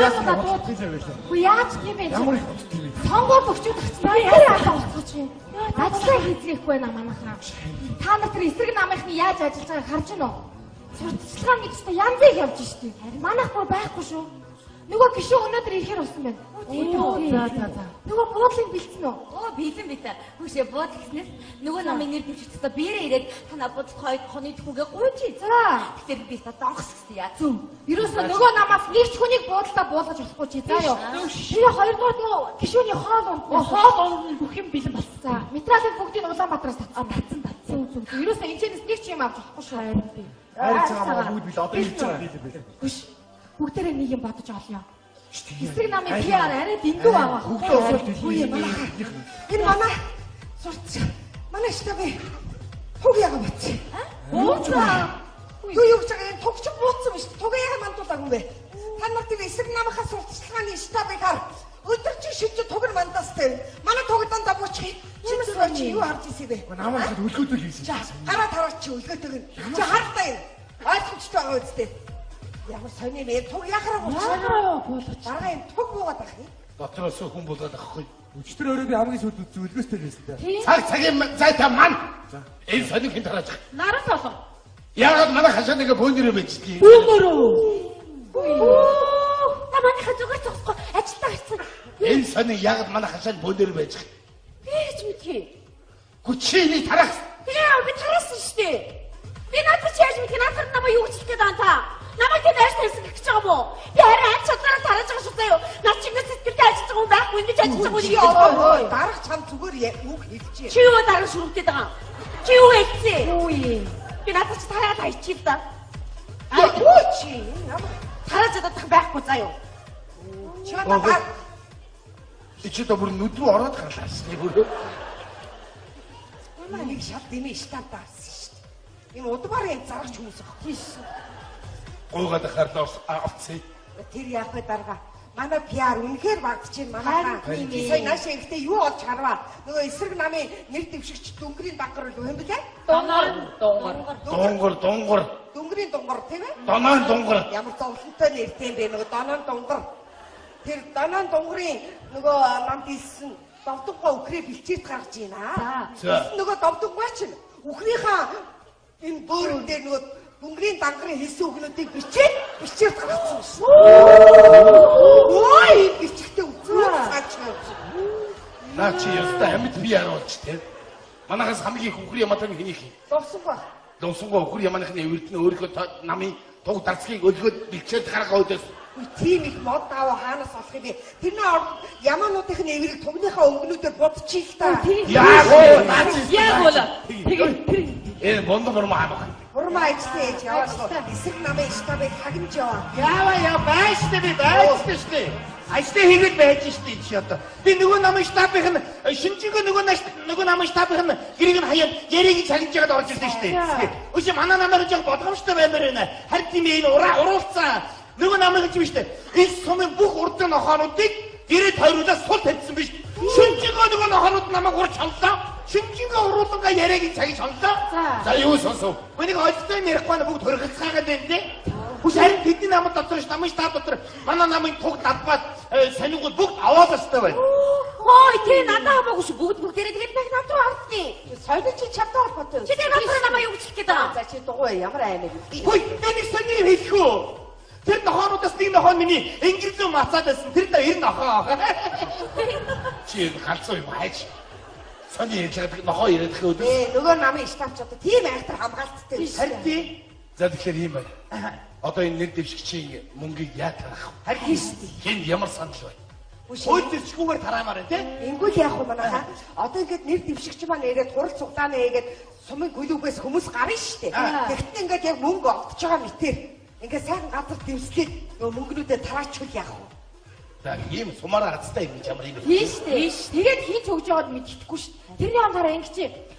Хөө яаж тийм бэ? Ямар их бодт юм бэ? Сонгуул өгчүүд гацнаа яа болцооч юм. Ажлаа хийцгээхгүй байна манайхаа. Та нар тэр эсрэг намынхны яаж ажиллаж байгааг харж байна уу? Сурталчилгаа гэж та янзыг явж штий. Манайх бүр байхгүй шүү. Нөгөө гişүү өнөөдөр ирэхээр болсон байна. За. Нөгөө буудлыг бэлдсэн үү? Бэлэн битээ. Хүүшээ бууд гэснээс нөгөө намын нэр дэвшигчдээ биерээ ирээд танаа буудал хойд түүгээ гуйчи. За. Тэгтээ би та донгос гэсэн яа. Зүг. Ерөөсөө нөгөө намаас нэг ч хүнийг буудалдаа буулгаж болохгүй чи. За ёо. Тэгээ хоёрдугаар нөгөө гişүүний хоол унд. Хоол унд бүх юм бэлэн болсон. За. Материалыг бүгдийг Улаанбаатараас татсан. Зүг. Ерөөсөө энэ ч нэг ч юм авч болохгүй шүү. Хайр цагаан бүгд бил одоо хийж байгаа билээ. Хүш. Бүгдээрээ нэг юм бодож олё. Эсрэг намын PR арай дэндүү аваа. Энэ манай сурч. Манай штабын туг яга бац. Бууцаа. Юу юу гэж энэ тугч бууцсан биш. Туг яга мандуулаагүй бэ? Та нар тэр эсрэг намынхаа сурталчилгааны штабыг хар. Өдөр чи шилжиж туг нь мандастай. Манай туг дандаа буучих. Чи юу харж ирсэн бэ? Намайг өлгөөдөл хийсэн. Хараа тараач чи өлгөөдөг нь. Чи хартаа юм. Ойлгомжтой байгаа үстэй. Ямар сони мэ туг яхараа буулгач. Дараа юм туг буугаад ах юм. Дотроос хүн болоод ахгүй. Өчтөр өөрөө би хамгийн сүүлд зүлгөөстэй байсан дээ. Цагийн зайтай мань. Энэ сони хин тарааж. Наран болов. Яагаад манай хашаа нэг бөөнөрөө байждгийг. Бөөнөрөө. Та манайхаа зүгээр зогсохгүй ажилдаа гарсан. Энэ сони яагаад манай хашаанд бөөнөрөө байж. Би ч мэдхий. Гүчээний тараас. Би тараасан шүү дээ. Би надад ч яаж мэдхий надад намайг юу гэж хэлгээд байна та. Намайг тийм яаж тавьсан гэж байгаа юм уу? Би харин ач чадвараа тарааж байгаа шүү заяа. Наад чи ингэж сэтгэлтэй ажиллаж байгаа юм байхгүй ингэж ажиллаж байгаа юм. Дарах чам зүгээр үг хэлчихье. Чи юу дарах шүргтэй байгаа? Чи юу хэлсэн? Юу юм? Би надад ч тараад хайчих л да. Юу чи? Тарааж чадах байхгүй заяа. Чи одоо чи то бүр нүд рүү ороод гарлаа шүү дээ. Манай нэг шат дэмий штаб даарсан шүү дээ. Ийм удмаар юм зарах хүмүүс ахгүй шүү. Гойгоод харлаас авцээ. Тэр яах вэ дарга? Манай PR үнэхээр багдчихээн манайхаа. Сая нааш ихтэй юу олж харваа. Нөгөө эсрэг намын нэр дэвшигч Дүнгэрийн дангар юу юм бэ? Дунгар. Дүнгэрийн дунгар тийм ээ? Донон дунгар. Ямар зовлонтой нэртэй юм бэ нөгөө Донон дунгар. Тэр Донон дунгарын нөгөө намд ийсэн довдоггоо үхрээ бэлчээрт гаргаж байна. Нөгөө довдоггоо чинь үхрийнхаа энэ бөөрөн дээр нөгөө Дүнгэрийн дангарын хэлсэн үгнүүдийг бичээд гаргацсан шүү. Ой, бичгтээ үзүү цаач. Наа чи яста амьд би яарч те. Манайхаас хамгийн их үхрийн ямаатан хэнийг хий. Донсонго үхрийн ямаахны эвэрдэн өөрийнхөө намын туг дарцгийг өлгөөд бэлчээд гаргаа өдөөс. Тийм их мод аваа хаанаас олох юм бэ? Тэрний ямаануудын эврийг тугныхаа өнгнүүдээр бодчих л та. Яг бол. Энэ бондор маа. Урмаа ичтэй яваад эсрэг намын штабыг хагнаж яваа. Яа байштай штэ. Ажлын хийгээд байж штэ чи одоо. Би нөгөө намын штабын шинжээгөө нөгөө намын штабын гэрийг нь хаяад яриг чалж яагаад орж ирсэн штэ. Үгүй манай намайг жоо бодгомжтой баймаар байна. Харин тийм энэ уруулцсан. Нөгөө намайг чи штэ. Энэ сумын бүх урдын нохоонуудыг гэрээ тойруулаад сул тавьсан биш. Шинжээгөө нөгөө нохоонууд намайг урж чаллаа. Шинжингээ уруулангаа яриаг цагийг сонлоо. За юу сонсов? Миний ойлтой ярихгүй бүгд хөргөлцгаагаад байна те. Хүч харин тэдний намд дотор ш намын штаб дотор манай намын туг надбаад сонигуул бүгд аваад өстэй байна. Хой тий надад хамаагүй ш бүгдээрээ тэгээд байх над руу ардны. Соёлын чи чадтай холбоотой. Чи тэр над руу намайг юу гэж хэлэх гээд байгаа? За чи дугуй ямар аймаг. Хөөе би сони хэлэх үү? Тэр нохоонуудаас нэг нохоо миний инглизүү мацаад байсан. Тэр да 90 нохоо. Чи галзуу юм хайж. Сони ярьдаг нохоо яриад хөөд. Нөгөө намын штабч одоо тийм айхтар хамгаалттай. Харин тий. За тэгэхээр юм байна. Одоо энэ нэр дэвшигчийн мөнгийг яа тарах вэ? Харин шүү дээ. Хин ямар санал байна? Өөдөрчгүйгээр тараамаар байна тий. Ингүүл яах вэ манайхаа? Одоо ингээд нэр дэвшигч маань ирээд хурал цуглаана хийгээд сумын гүлүүгээс хүмүүс гарна шүү дээ. Тэгэхдээ ингээд яг мөнгө олдож байгаа мэтэр. Ингээд сайхан газар дэвслээд нөгөө мөнгнүүдээ тараачихвал яах вэ? За ийм сумаараа хацтай юм ямар юм бэ? Тийш дээ. Тэгээд хийж өгж яваад мэдчихгүй шүү. Тэрний хамаараа ингэж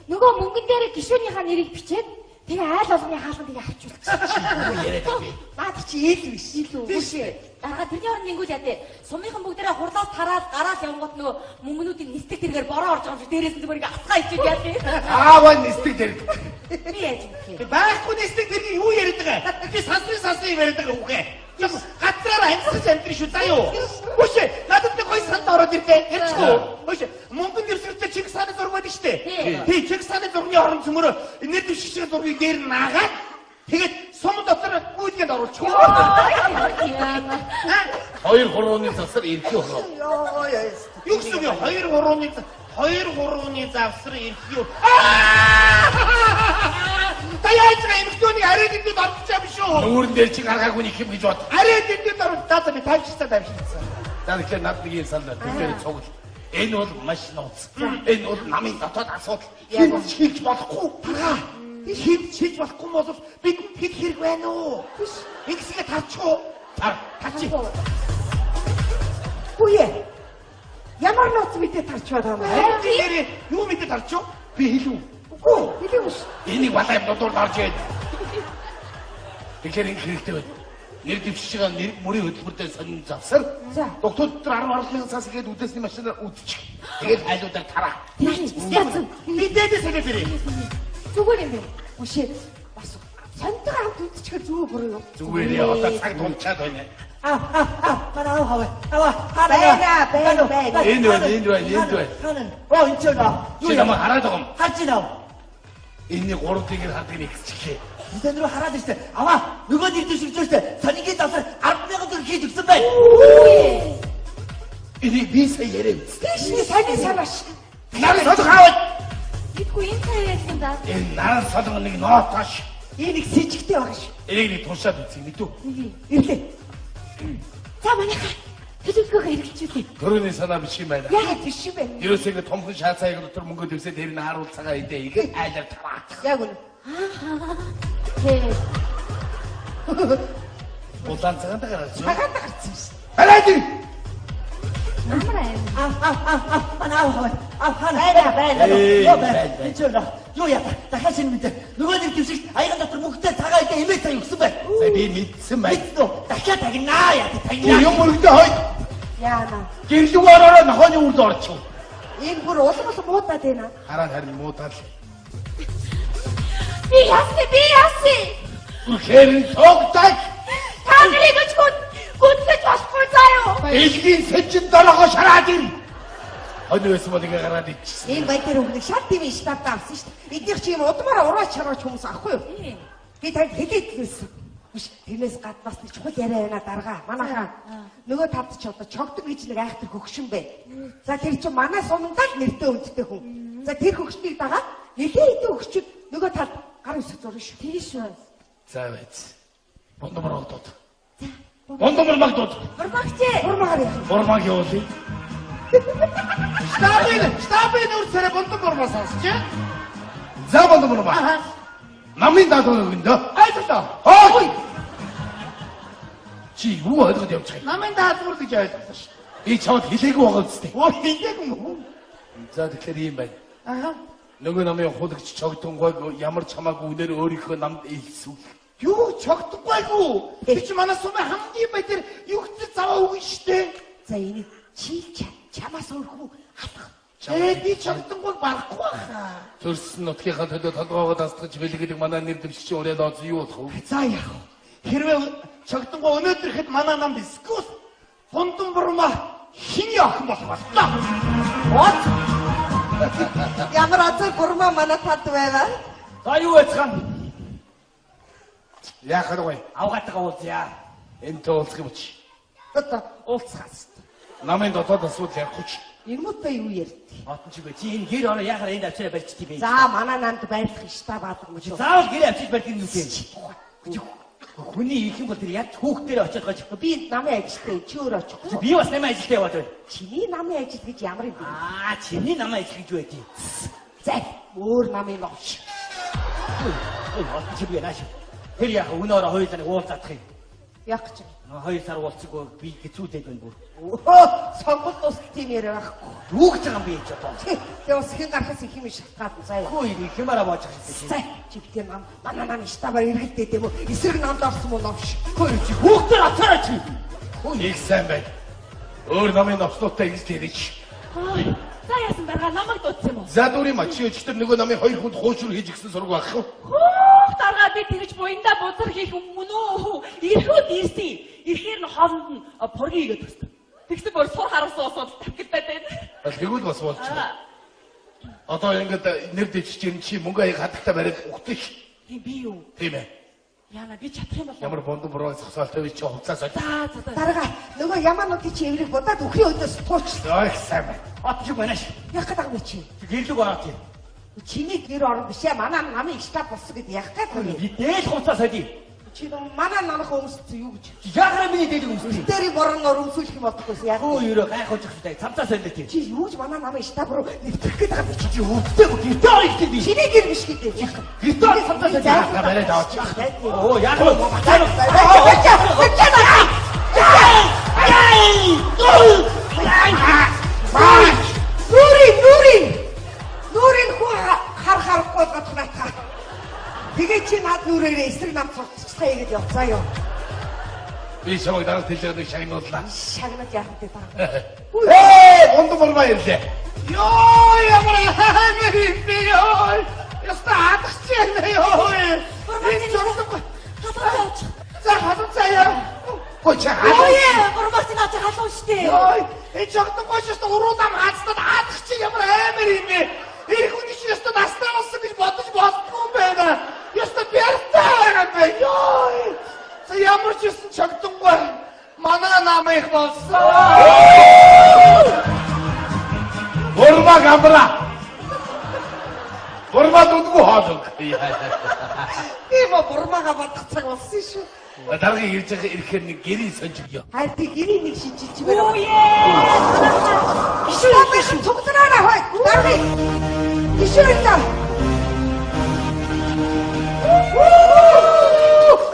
нөгөө мөнгөн дээр гишүүнийхаа нэрийг бичээд тэгээ айл олонний хаалганд тэгээ авчулчих. Наад чи ил биш. Биш. Дараа тэрний орны ингүүл яа дээ. Сумынхан бүгдээрээ хурлаас тараад гараад явгот нөгөө мөнгнүүдийн нисдэг тэргээр бороо орж байгаа юм шиг дээрээс нь зүгээр ингээ атгаа ичээд яа дээ. Ааваа нисдэг тэр. Би яаж юм бэ? Байхгүй нисдэг тэр юу яриад байгаа? Би сансрын юм яриад байгаа үгүй ээ. Gatrаар амьсгаж амьдрын шүү заа юу. Үгүй надад нэг гоё санд ороод ирлээ. Ярьчихгүй. Үгүй Монгол нэрсэртэй чиг сааны зураг байдаг штэ. Тий чиг сааны зургийн орон цөмөр нэр дэвшигчийн зургийг дээр наагаад тэгээд сум дотор гүйтгэнд оруулчих. 2-3-ны завсар ирэх юу? Юу гэсэн юм 2-3-ны завсар ирэх юу? Таяач эмхтөний арайд энд орчих юм шүү. Нүүрэн дээр чи гаргаагүй нэг юм гэж бод. Арайд энд орох таацаа би тавьчихсан. За тэгэхээр над нэг юм санаа тэгэхээр цугл. Энэ бол маш нууц. Энэ бол намын дотоод асуудал. Хинч хийж болохгүй. Хийж болохгүй бол бид хэд хэрэг байна уу? Ингэсгээ тарчихуу. Тарчих. Үе. Ямар ноц мэдээ тарчваад байгаа юм бэ? Юу мэдээ тарчих? Би хэлв. Үгүй, хэлээгүй ш. Энийг балай дотор гарч ирээд. Тэгэхээр энэ хэрэгтэй байна. Нэр дэвшигчийн нэр мөрийн хөтөлбөртэй сонин завсар. Доктор 10 сас гээд үдээсний машинаар үдчих. Тэгээд айлуудаар тараа. Мэдээдээ сэрэбэрээ. Зүгээр юм бэ? Үгүй бас сонтойгоо хамт үдчихэр зүгээр бүрээ юу? Зүгээр яа одоо цаг тулчаад байна. Манай хаваа. Байна. Энд байна. Ханаа. Оо энэ ч наа. Чи намайг хараад байгаа юм. Харж байна. Энэний 3 дэгэр хардыг нэгсчихээ. Энд рүү хараад штэ. Аваа, нөгөө нэр дэвшигчтэй санигийн давсар 10,000 төгрөг хийж өгсөн бай. Энийг би сая яриа. Тийш саний санааш. Наран содох аваад. Идгүй энэ цаа яаж юм даа? Энэ наран содох нэг ноотоош. Энийг сэжигтэй байгаа ш. Энийг нэг тушаад үзье мэдүү. Ирлээ. За манайхаа төлөвлөгөөгөө хэрэгжүүлээ. Төрөний санаа биш юм байна. Яг тийш юм байна. Ерөөсөө ингэ томхон шаацааг дотор мөнгө дэвсээ тэр нь харуул цагаа идэ игээ айлаар таваад. Яг үнэ. Улаан цагаанд гараад. Цагаанд гарсан ш. Хараад ир. Намраа. Байна. Юу яа? Дахиад шинэ мэдээ. Нөгөө нэг дэвшигч аяга дотор мөнгөтэй цагаа идэ имээ та өгсөн бай. За би мэдсэн бай. Дахиад тагнаа яа. Тагнаа. Юм өргөдөө хойд. Яана. Гэрлэг ороо нохооны үрд орчих. Энэ бүр улам муудаад байна. Хараад харин муудаад. Би яасан? Үхэрэн тогтаг. Та нарыг өчгөн гүнсэж болохгүй заяа. Элгийн сэжин дорого шараад ир. Өнөөс модыг гараад ичсэн. Энэ баяр өгнө шат тийм штаб авсан шүү дээ. Эднийх чи юм удмаараа ураач чараач хүмүүс ахгүй юу? Би танд хэлээд хэлсэн. Биш тэрнээс гаднаас нэг чухал яриа байна дарга. Манайхаа нөгөө тавд ч одоо чогтог гэж нэг айхтар хөгшин бай. За тэр чинь манай сумдаа нэртэй өндтэй хүн. За тэр хөгшнийг дагаад нэлээд хэдэн хөгчөд нөгөө талд гар үсэг зурна шүү. Тийм шүү. За байц. Бондомор олдоод. Бондомор магдууд. Урмаар яа. Формаг явуулъя. Штабын үрсэрэ бондомор сонсч. За бондомор ба. Намын даатуу өгөндөө. Айдаа. Ой. Чи юу ойлгоод явчих юм? Намын даатуур гэж ойлгосон шүү. Би чамд хэлээгүй байгаа үстэй. Оо хэлээгүй юм. За тэгэхээр ийм байна. Нөгөө намын хулагч чогтонгойг ямар чамаагүй үнээр өөрийнхөө намд илсүүл. Юу чогтгойгүй. Би чи манай сумын хамгийн баяр югт заваа өгнө штэ. За энийг чи чамаас өөрхөө хатах. Би чогтгойг барахгүй баха. Төрсөн нутгийнхаа төлөө толгоогоо дасгаж бэлгэдэг манай нэр дэвшигчийн ураад оз юу болох вэ? За яах вэ? Хэрвээ чогтгой өнөөдөр хэд манай намд скус фондон бурма хиний охин болох боллоо. What? Ямар азар бурма манай тад байваа? За юу яцхан? Яах вэ? Авгаатгаа уулзъя. Энтэй уулзах юм чи. Одоо уулзахаас. Намын дотоод асуудал ярихгүй чи. Юмутай юу ярьд? Отон чи бай. Чи энэ гэр ороо яхаар энд авчираа барьчдээ бай. За манай намд байрлах штаб баадаг юм шүү. Заавал гэрээ авчиж барьдаг юм уу? Хүний их юм бол тэр яаж хүүхдээр очиод гаж. Би намын ажилтай чи өөр очих. Би бас намын ажилтай яваад байна. Чиний намын ажил гэж ямар юм бэ? Чиний намын ажил гэж байдгийг. За өөр намын новш. Ой, отон чи би нааш. Тэр яг өнөөрөө хоёулаа нэг уулзах юм. Яг ч. 2 сар уулзаагүй би хэцүүдэд байна бүр. Сонгол тус тийм яриа байхгүй. Юу гэж байгаа юм бэ ч одоо. Тэгээ бас хэн гарахаас их юм шалтгаална заяа. Хөөе би хэмээрээ боож байгаа юм. За чи битээ нам манай намын штабаар эргэлдээд юм уу? Эсрэг намд орсон мó новш. Хөөе чи хүүхдээр очоорой чи. Их сайн байна. Өөр намын новслуудтай ингэж дэрэж. За яасан байгаа намайг дуудсан юм уу? За дүүр юм а чи өчтөр нөгөө намын 2 хүнд хуушур хийж гисэн сураг байх юм. даргаа би тэгж буянда бузар хийх юм уу? Ирэхүүд ирсэн. Ирэхээр нь хоолнд нь пургийн игээд төсдөг. Тэгсэн бүр сур харуулсан усууд тавхилтаад байна. Тэгвэл бас болчихно. Одоо ингээд нэр дэвчж ирэн чи мөнгө аяг хадагтаа бариад өгдөг. Тийм би юу? Тийм ээ. Яна би чадах юм бол. Ямар бондон буруу зогсоолтой би чи хувцас олж. Дарга нөгөө ямаануудыг чи эврэг будаад өхрийн өдөөс туучлаа. Ой сайн байна. От юу байна ш. Яг гэдэг юм чи. Гэрлэг ороод юм. Чиний гэр орон биш ээ. Манай намын штаб болсон гэд яг гэх юм. Би дээл хувцас олъё. Чи манай намынх өмссөн юу гэж? Яагаад миний дээл өмсөв? Тэрийг борноор өмсүүлэх юм бодохгүйс яг. Өө ерөө гайхаж ихтэй. Цамцаас олъё тийм. Чи юу гэж манай намын штаб руу нэвтрэх гээд байгаа юм чи? Өвдөө гэртээ орох гэдэг би. Чиний гэр биш гэдэг. Гэртээ цамцаас олъё. Бариад аваач. Оо яг л Нүрийн хүү харахгүй гаднаа. Тэгээ чи над нүрээрээ эсрэг нам цуцчихсан гэж явцаа юу? Би чамайг дараа тэлээд шагнууллаа. Шагнаад яахантай байгаа. Бондон бурмаа ирлээ. Ёо ямар хэмээн би ёо. Яста хатагч яа ёо. Энэ жоо. За хатагч заяа. Гой чи Гурмагч наач халуун штэ. Ёо. Энэ жогтон гоч яста уруудам хацтад хатагч ямар амар юм бэ? Энэ хүний чи яста настаа болсон гэж бодож болохгүй юм байна. Яста бяртаа юм бэ ёо. За ямар ч юм чогтонгүй. Манай намайг болсон. бурмаа гамбра. Бурмаа дутгүй хоолог. Тийм бурмаага бодох цаг болсон шүү. Дараагийн ирж байгаа ирэхээр нэг гэрийн сонжигё. Хайр би гэрийн нэг шижиж байна. Оо яа. Ишээ цугтараа хой. Дарби. Ишээ та.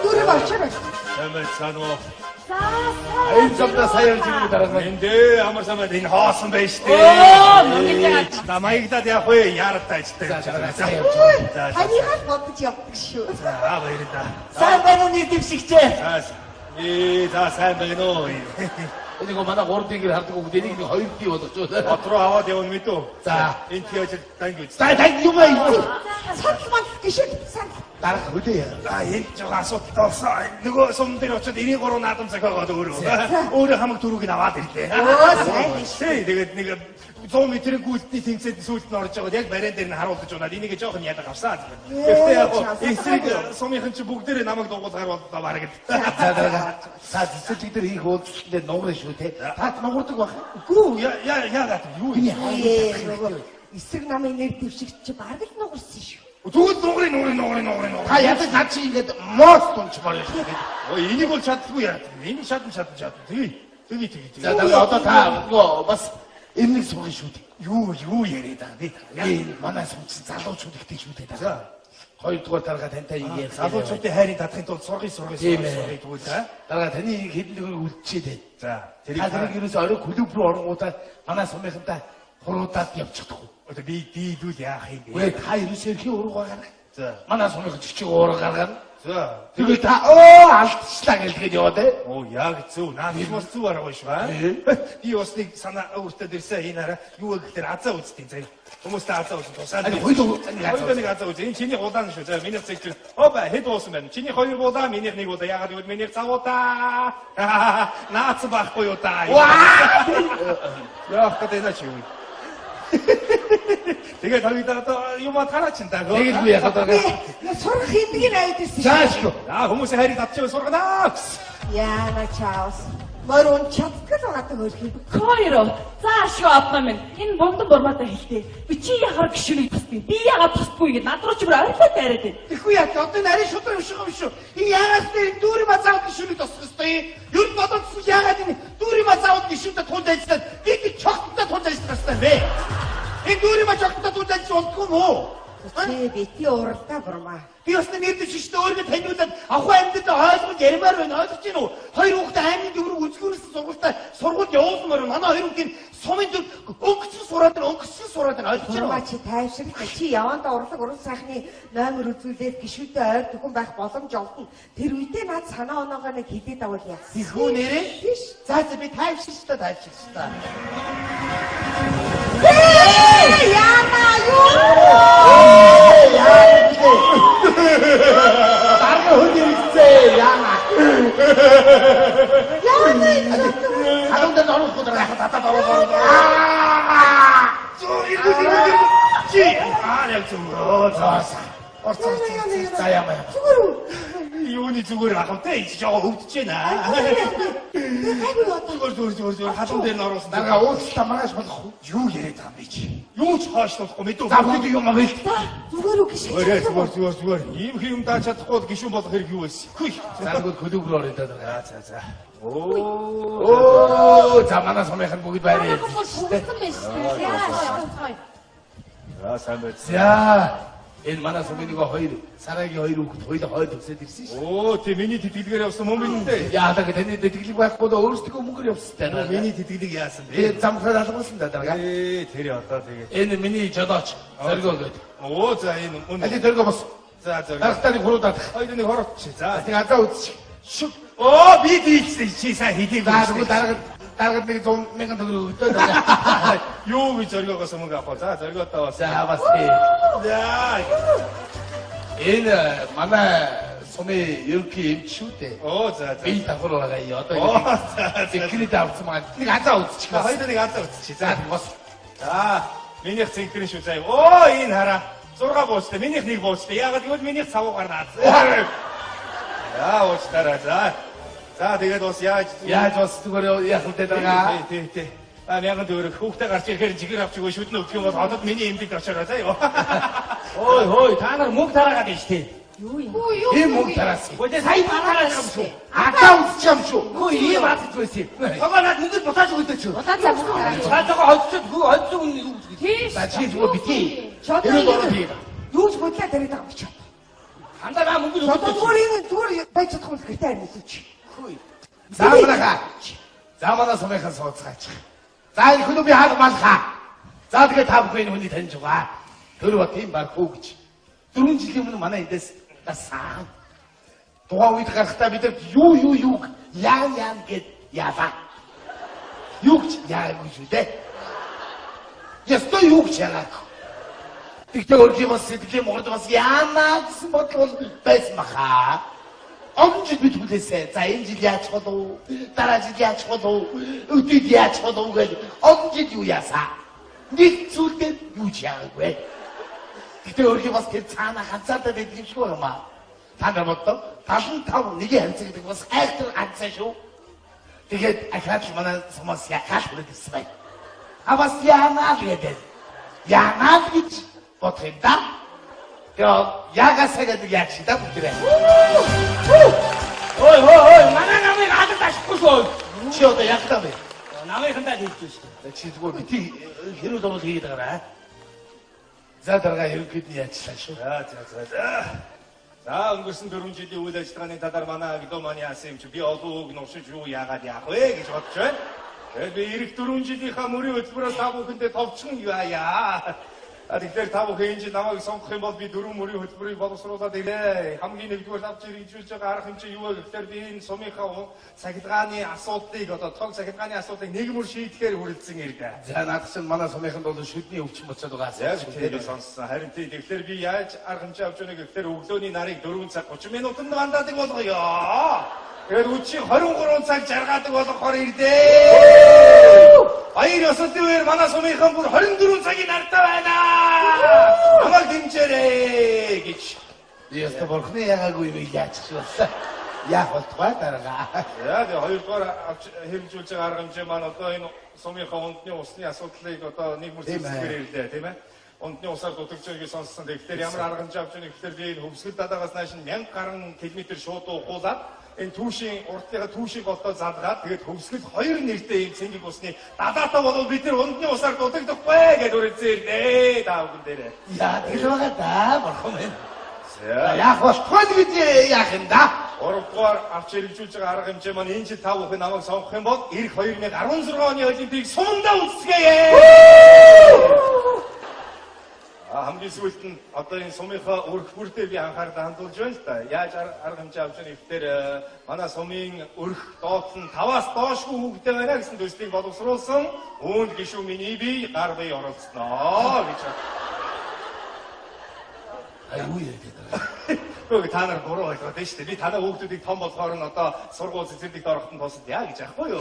Нүрэ бачаа. Амар санаа. Энэ замда саяар жигүү дараагаа. Эндээ амар самад энэ хоосон байж тээ. Оо мөнгөд Намайгдад яг хөө яаралтай ч тээ. Танийхаас бодож явдаг шүү. Аа баярлалаа. сайн байна уу нэг дэвшигчээ. За сайн байна уу. Энийг манай 3 дэгэр хардаг бүгд энийг 2 ди болгоч. Бот руу аваад явна мэдүү. За. Энэ тийж тангиж. За тань юм аа. Санал маань гişэд санал. Дараагаа хөдөө. Энэ жоо асуудалтай болсон. Нөгөө сум дээр очиод 93 наадам захиагаад өөрөө хамаг дөрөвг нь аваад ирлээ. Оо сайн биш. Тэгээд нэг 100 м-ийн гүйлтний тэнцэд сүүлд нь орж байгаад яг бариан дээр нь харуулж унаад энийг жоох нь ядаг авсан. Гэхдээ яг эсрэг сумынхан чи бүгдээрээ намайг дугуулгаар боллоо бараг. За дараагаа. Са цэцэг дээр хийх уулзалтанд нуурна шүү те. Тат нуурдаг баг. Гүү яагаад юу юм. Эсрэг намын нэр дэвшигч чи бараг л нугарсан шүү. Зүгэл нуурын. Та ядаг над чи ингээд моос тунч болоо шүү. Ой энийг бол чаддаггүй яа. Энийг чадна. Тэгээ. За дараагаа одоо та нөгөө бас энэ суугын шүү дээ. Юу яриад байгаа бэ? Энэ манай сумчин залуучууд ихтэй шүү дээ. За. Хоёрдугаар дараагаа тантай ийм залуучуудын хайрыг татахын тулд сургыг тэгвэл дараагаа таны хэдэн дөрөв үлдчихэд байна. За Та тэрийг ерөөсөө орой клуб руу оронгуудаа манай сумынхантай хуруудаад явчихдаг. одоо би дийдүүл яах юм бэ? Вэ та ерөөсөө эрхийн уруугаа гаргана. За. Манай сумынхан чичиг уурга гаргана. За. Тэгвэл та алдчихлаа гэлгээд яваа те. Оо яг зөв. Наа би бас зүг арга биш ба. Би бас нэг санаа өөртөө дэрсэн энэ хараа юу гэхээр азаа үзтiin заяа. Хүмүүстэй азаа үзэн тусаад. Хоёулаа нэг азаа үз. Энэ чиний гулаан шүү. За миний цэгч. Опа хэд уусан байна. Чиний хоёр гулаа, минийх нэг удаа. Ягаад гэвэл миний цавуудаа. Наац байхгүй юу та. Яах гэдэг нэ чи юу. Тэгээ тавидаа юм тараач энэ. Тэгэл би яхад байгаа. Сурах хэмнэг найд ирсэн. Заашгүй. Хүмүүсийн хайрыг татчих сурганаа. Яна чаус. Морон чаддаг байгаа хөрх юм. Койро. Заашгүй апна минь. Энэ бондон бурмаатай хэлтэй. Би чи яхаар гişүнийг тусдیں۔ Би яагаад тусдгүй ингэ над руу ч бүр арилаад яриад байна. Тэгэхгүй яа одоо нарийн шудраг юм шиг юм шүү. Энэ яагаад тэр дүүрийн мацаад гişүнийг тусах ёстой. Ер нь бодоодсон яагаад энэ дүүрийн мацаад гişүнтэй тунд ажиллаад би чогттой тунд ажиллах ёстой бэ? Энэ дүүрийн мацаад тунд ажиллах болтгүй юм уу? Бити уралдаа бурмаа. Би бас нэрдэж шиштэй өөргөө таниулаад авах амьдад ойлгож ярмаар байна. Ойлгож байна уу? Хоёр хүүхдээ аймгийн дөрөв үзгүүрсэн сургуульд явуулмаар манай хоёр хүүхдийн сумын дөр өнгөцсөн сураад байна. Ойлгож байна Бурмаа уу? чи тайвширтай. Чи явандаа урлаг уран сайхны номер үзүүлээд гişүдээ ойр түхэн байх боломж олдно. Тэр үедээ над санаа оноогоо нэг хилээд авал яасан. Хүү нэрээ? Биш. За би тайвширтай. Яна юу? Дарга хүн ирсэн яана. Халуун дээр орох гэдэг яг татаад орох. Чи яг зүгээр. Орцоо. За яамаа. Юуны зүгээр ахавтай ич жоо өвдөж байна. Зүгээр халуун дээр н оруулсан. Дарга уучлаа маргааш болох уу? Юу яриад байгаа юм бэ чи? Юу ч хаашлахгүй мэдүү. За бүгд юм аа бэл. Зүгээр үү гişээ. Зүгээр. Ийм юм дааж чадахгүй гişүүн болох хэрэг юу байсан? Хүй. За бүгд хөлөөгөр орё даа. За. Оо, за манай сумынхан бүгд байраа. Хурцсан байж тээ. Яа. За сайн байц. За энэ манай сумын хоёр сарагийн хоёр хүүхэд хоёул хойд өсөд ирсэн шүү. Оо тий миний тэтгэлгээр явсан мөн бидтэй. Яадаг таны тэтгэлэг байхгүй бол өөрсдөө мөнгөөр явсан таа. Миний тэтгэлэг яасан бэ? Тэгээд замхаар алгуулсан да дарга. Тэр одоо тэгээд. Энэ миний жодооч зоргоо гэдэг. Оо за энэ мөн. Али зоргоо бос. За зоргоо. Даргатаны хуруудаад. Хоёрын хорот чи. За Тэгээд азаа үзчих. шүг. Оо би тийчсэн чи сайн хийдэг. За тэгвэл даргад нэг 100,000 төгрөг өгдөө. Юу гэж зоргоогоос мөнгө авах. За зоргоотоо бас. За бас За. энэ манай сумын ерөнхий эмч шүү дээ. Оо за. Би давхар байгаа. Одоо Оо за. секрет авсан маань нэг азаа үзчих. Хоёрын азаа үзчих. За бос. За минийх цэнхрэн шүү заяа. Оо энэ хараа. 6 буустай. Минийх нэг буустай. Яагаад гэвэл минийх цавуугаар наацсан. За уучтараа за. За тэгээд бас яаж бас зүгээр яах вэ дарга? Тий. Мяган дөрөв хүүхдээ гарч ирэхээр жигэр авч өгөө шүднэ өгөх юм бол одод миний эмдэг очоороо заяа. Хөөе, та нар мөнгө тараагаад байна шүү дээ. Юу Ийм мөнгө тараас. Гэхдээ сая тараагаад юм шүү. Атаа үзчих юм шүү. Хөөе, ийм атж байсан юм. Тага над мөнгө бутааж өгдөө ч. Удаа мөнгө. Цаатайгаа хоцсон хүн юу гэж. Тийм. За чи зүгээр битгий. Шодрын би. Юу ч бодлоо тавиад байгаа юм чи. Хандаа мөнгө Одоо өгдөө. зүгээр байж чадахгүй л гэртээ харин үзүүч. Заамнага. Заамнаа сумынхан сууцгаач. За энэ хүн би хаад малхаа. За тэгээд та бүхэн энэ хүний таньж байгаа. Тэр бат юм баг хөө гэж. 4 жилийн өмнө манай эндээс тасаа. Тухайн үед гарахтаа бид юу яан гэд яалаа. Юу гэж яагүй шүү дээ. Ястой юу гэж яагаад. Тэгтээ өөрийн бас сэтгэлийн морд бас яанаа гэсэн бодлол байсан баха. Он жил бид хүлээсэ. За энэ жил яач болов? Дараа жил яач болов? Өдөд яач болов гэж он жил юу яасаа. Нэг зүйлээр юу ч яагаагүй. Тэгтээ өөрийн бас тэр цаана ганцаардаа байдаг юм шиг байна. Та нар боддоо 75 нэгийн ханцаг гэдэг бас айхтар ганцаа шүү. Тэгээд ахаад л манай сумаас яхаад хүрээсэн бай. А бас яанаа гэдэг. Яанаа гэж бодох юм да. Тэгээд яагасаа гэдэг яг шидаа бүгдээ. Хөөе, манай намайг алд ашихгүй шүү. Чи одоо яг таа бэ? Намайхандаа хийдэг шүү. Чи зүгээр бити хэрүүл бол хийгээд байгаа. За дарга ерөнхийд нь яачлаа шүү. За өнгөрсөн 4 жилийн үйл ажиллагааны талаар манай агдоманы яасан юм чи би олууг нушиж юу яагаад яах вэ гэж бодож байна. Тэгээд би эх 4 жилийнхаа мөрийн хөтөлбөрөөр та бүхэндээ товчхон яая. Тэгэхээр та бүхэн энэ жил намайг сонгох юм бол би 4 мөрийн хөтөлбөрийг боловсруулад ирээ. Хамгийн нэгдүгээр авч ирж байгаа арга хэмжээ юу вэ гэхээр би энэ сумынхаа цахилгааны асуудлыг одоо тог цахилгааны асуудлыг нэг мөр шийдэхээр хүрэлцэн ирдэ. За наад чинь манай сумынханд бол шүдний өвчин болчиход байгаа. Яг тэгээд сонссон. Харин тэгэхээр би яаж арга хэмжээ авч өгнө гэхээр өглөөний нарыг 4 цаг 30 минутанд вандаадаг болгоё. Тэгээд үчиг 23 цаг жаргаадаг болгохоор ирдээ. Баяр ёслолтын үеэр манай сумынхан бүр 24 цагийн нартай байна. Намайг дэмжээрэй гэж. Яста борхны ягаагүй юм яаж ч болсон. Яах болтугай дарга. Яа тэгээ хоёрдугаар хэрэгжүүлж байгаа арга хэмжээ маань одоо энэ сумынхаа ундны усны асуудлыг одоо нэг мөр зэвсгээр ирлээ тийм ээ. Ундны усаар дутагч байгааг сонссон. Тэгэхээр ямар арга хэмжээ авч байгаа гэхээр би энэ хөвсгөл дадаагаас нааш 1000 гаруй километр шууд уулаад энэ түүшийн урдлынхаа түүшийг голтоо задгаад тэгээд хөвсгөл хоёр нэртэй юм цэнгэг усны дадаатаа бол бид нар ундны усаар дутагдахгүй гэж үргэлжлэн ирдээ та бүхэн дээрээ. Яа тэр байгаа да борхон байна. Яах болтугай гэж яах юм да. 3-дугаар авч хэрэгжүүлж байгаа арга хэмжээ маань энэ жил та бүхэн намайг сонгох юм бол эх 2016 оны Олимпийг сумдаа үзсгээе. Хамгийн сүүлд нь одоо энэ сумынхаа өрх бүртээ би анхаарлаа хандуулж байна л да. Яаж арга хэмжээ авч байгаа гэхээр манай сумын өрх доотлол нь 5-аас доошгүй хүүхдтэй байна гэсэн төслийг боловсруулсан. Үүнд гишүүн миний бие гар бие оролцсноо гэж. Аюу яриад. Өө та нар буруу ойлгоод байна шүү дээ. Би танай хүүхдүүдийг том болохоор нь одоо сургууль цэцэрлэгт ороход тусад яа гэж яахгүй юу?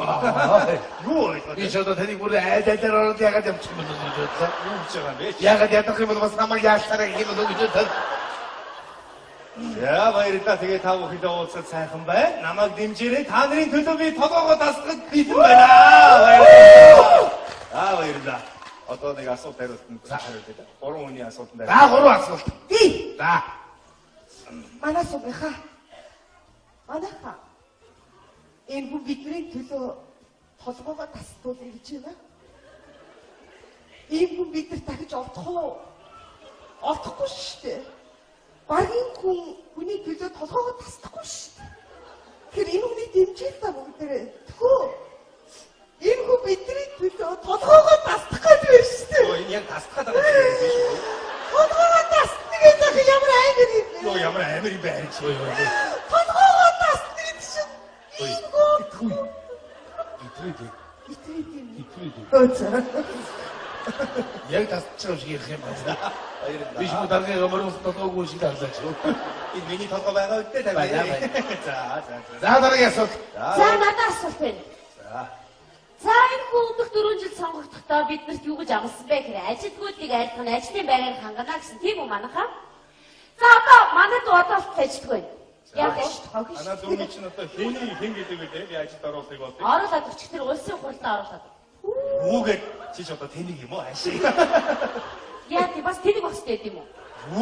Юу ойлгоод. Би ч одоо таныг бүр айлаар ороод ягаад явчих юм бол гэж бодлоо. Юу гэж байгаа юм бэ? Ягаад ядах юм бол бас намайг яалтараа гэх юм бол гэж бодлоо. Яа баярлалаа. Тэгээ та бүхэндээ уулзаад сайхан байна. Намайг дэмжээрэй. Та нарын төлөө би толгоогоо дасгахад бэлэн байна. Баярлалаа. Одоо нэг асуулт хариултанд хариулъя. 3 хүний асуултанд За 3 асуулт. Би За. манай сумынхаа манайхаа энэ хүн бидний төлөө толгоогоо тасдуулъя гэж байна. Энэ хүн бид нар дахиж олдох уу? Олдохгүй шүү дээ. Багийн хүний төлөө толгоогоо тасдахгүй шүү дээ. Тэгэхээр энэ хүний дэмжил та бүгдээрээ тхөө. Энэ хүн бидний төлөө толгоогоо тасдах гэж байна шүү дээ. Өө энэ яг тасдах гэдэг юм биш үү? Толгоогоо тасдах гэдэг ямар амар юм бэ? Өө ямар амар юм бэ харин чи. Толгоогоо тасдах гэдэг чинь энэ хүн Яг тасчих шиг ярих юм байна. Би ч дараагийн өмөрөөс толгойг шиг харлаач. Энэ миний толгой байгаа үедээ тавь. За. За дараагийн асуулт. За надад асуулт байна. За энэ хүн өмнөх 4 жил сонгогдохдоо биднэрт юу гэж амласан бэ гэхээр ажилтгуудыг айлтгах нь ажлын байраар хангана гэсэн тийм үү манайхаа? За одоо манайд одоо ажилтгүй. Яг ажилтгаагүй шүү. Анаа дөрмий чинь одоо хэн гэдэг вэ? Би ажилд оруулахыг болдог. Оруулаад өчтөр тэр улсын хурлаа оруулаад. Үүгээд чи ч одоо тэнийг юм уу ашиг. Яа тий бас тэнийг багстай байд юм уу?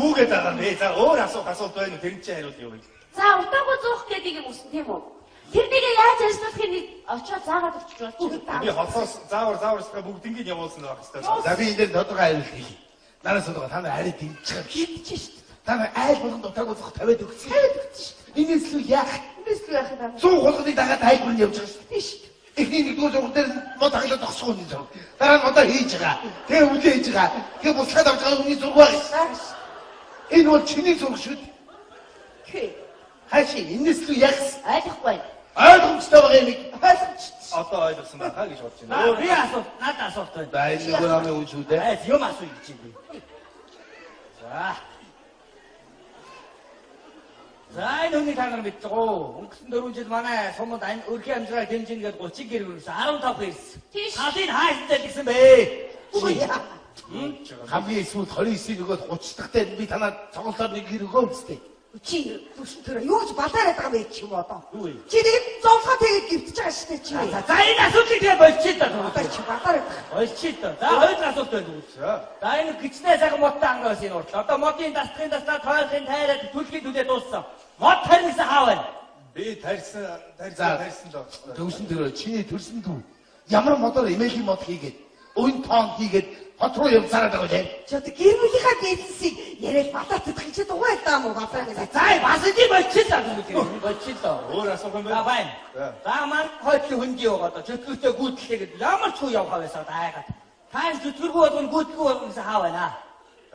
Үүгээд байгаа нэ. За өөр асуулт байна уу? Тэр чинь хариулт юу вэ? За утаагүй зуух гэдэг юм усан тийм үү? Тэрнийг яаж ажиллуулахыг нэг очоод заагаад өчч болчих. Би холсоос зааварсгаа бүгднийг явуулсан байх хэрэгтэй. За би энэ дээр тодорхой хариулт хэлье. Нараас одоо та нар арай дэмжих хийдэж шүү дээ. Та нар айл болгонд утаагүй зөх тавиад өгсөн. Инээс л яах? Инээс л яах юм бэ? 100 хулганы дагаад тайлбар нь явж байгаа шүү. Тийш. Эхний нэгдүгээр зураг дээр мод хаглаад тосгоо нэг зураг. Дараа нь одоо хийж байгаа. Тэгээ үлээ хийж байгаа. Тэгээ буцаад авч байгаа хүний зураг байна. Энэ бол чиний зураг шүү дээ. Хээ. Хаши энэс л яах? Ойлгохгүй. Ойлгомжтой байгаа юм. Ойлгомжтой. Одоо ойлгосон байна гэж бодож байна. Би асуулт, надад асуулт байна. За энэ нэг намын үгүй дээ. Юм асууя гэж би. За энэ хүний та нар мэддэг үү? Өнгөрсөн 4 жил манай сумд өрхийн амжираа дэмжин гэдэг 30 гэр өрсөн 15 ирсэн. Тийш. Талын хайртай гэсэн бэ? Хамгийн эсвэл 29-ийг өгөөд 30 дахьтай би танаа цогцолоор нэг гэр өгөө үстэй. Чи түшин тэр юу ч балаараад байгаа юм чи юм одоо. Юу вэ? Чи тэгээд зовлохоо тэгээд гівтэж байгаа шүү дээ чи. За энэ асуултыг тэгээ болчих та. Одоо чи балаараад байгаа. Болчих та. За хоёр асуулт байна үү? За энэ гिचнээ цаг модтой ангаас энэ уртлаа. Одоо модын дасгын дастаа тойлохын тайраад түлхий түлээ дууссан. Мод тарьсан хаа байна? Би тарьсан л. Төвсөн тэр чиний төрсөн дүү. Ямар модоор эмээлийн мод хийгээд, өвн тоон хийгээд хот руу явцараад байгаа лээ. Чи одоо гэр бүлийнхаа бизнесийг яриад бататдаг чи дугуй даа мó батаа гэдэг. За бас энэ болчих та гэнэ. Болчих та. Өөр асуулт За байна. байна. За маань хойтлын хөндөй байгаа. Чөтгөртэй гүйтлээгээд ямар ч хүү явхаа байсан даагаад. Та чөтгөргүй болгоно гүйтлгүй болгоно гэсэн хаа байна.